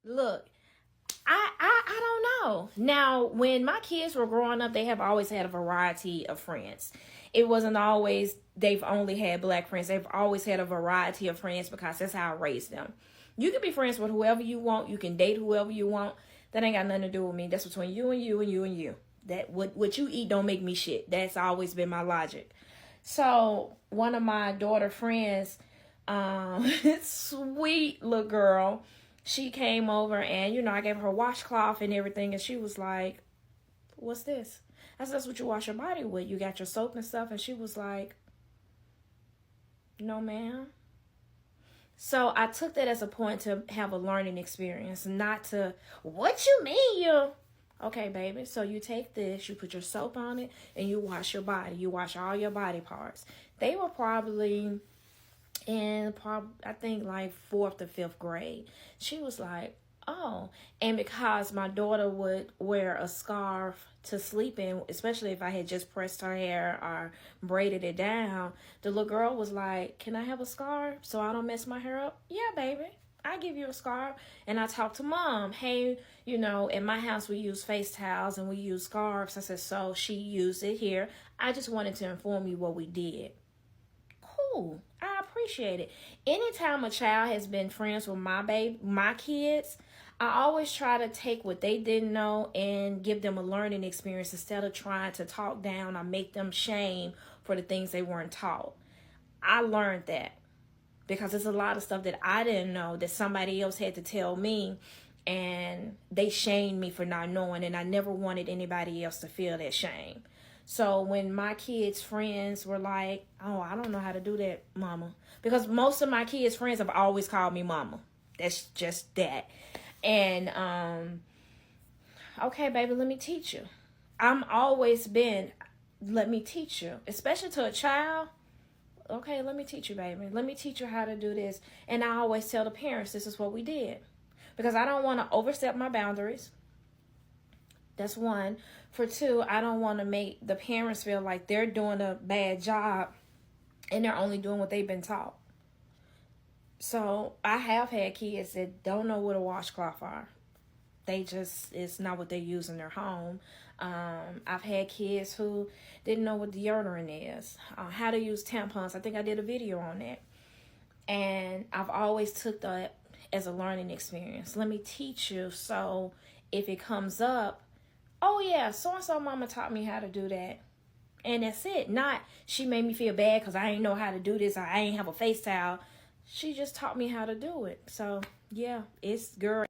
Look, I don't know. Now, when my kids were growing up, they have always had a variety of friends. It wasn't always they've only had black friends. They've always had a variety of friends because that's how I raised them. You can be friends with whoever you want. You can date whoever you want. That ain't got nothing to do with me. That's between you and you and you and you. That what you eat don't make me shit. That's always been my logic. So one of my daughter friends, sweet little girl, she came over and, I gave her a washcloth and everything. And she was like, what's this? I said, that's what you wash your body with. You got your soap and stuff. And she was like, no, ma'am. So I took that as a point to have a learning experience, not to, what you mean you? Okay, baby. So you take this, you put your soap on it, and you wash your body. You wash all your body parts. They were probably I think like 4th or 5th grade. She was like, oh. And because my daughter would wear a scarf to sleep in, especially if I had just pressed her hair or braided it down, the little girl was like, can I have a scarf so I don't mess my hair up? Yeah, baby. I give you a scarf. And I talked to mom. Hey, in my house we use face towels and we use scarves. I said, so she used it here. I just wanted to inform you what we did. Cool. I appreciate it. Anytime a child has been friends with my kids, I always try to take what they didn't know and give them a learning experience instead of trying to talk down or make them shame for the things they weren't taught. I learned that because there's a lot of stuff that I didn't know that somebody else had to tell me, and they shamed me for not knowing, and I never wanted anybody else to feel that shame. So when my kids' friends were like, oh, I don't know how to do that, mama. Because most of my kids' friends have always called me mama. That's just that. And, okay, baby, let me teach you. I'm always been, let me teach you. Especially to a child. Okay, let me teach you, baby. Let me teach you how to do this. And I always tell the parents this is what we did. Because I don't want to overstep my boundaries. That's one. For two, I don't want to make the parents feel like they're doing a bad job and they're only doing what they've been taught. So I have had kids that don't know what a washcloth are. It's not what they use in their home. I've had kids who didn't know what deodorant is, how to use tampons. I think I did a video on that. And I've always took that as a learning experience. Let me teach you, so if it comes up, oh yeah, so-and-so mama taught me how to do that. And that's it. Not she made me feel bad because I ain't know how to do this or I ain't have a face towel. She just taught me how to do it. So yeah, it's girl.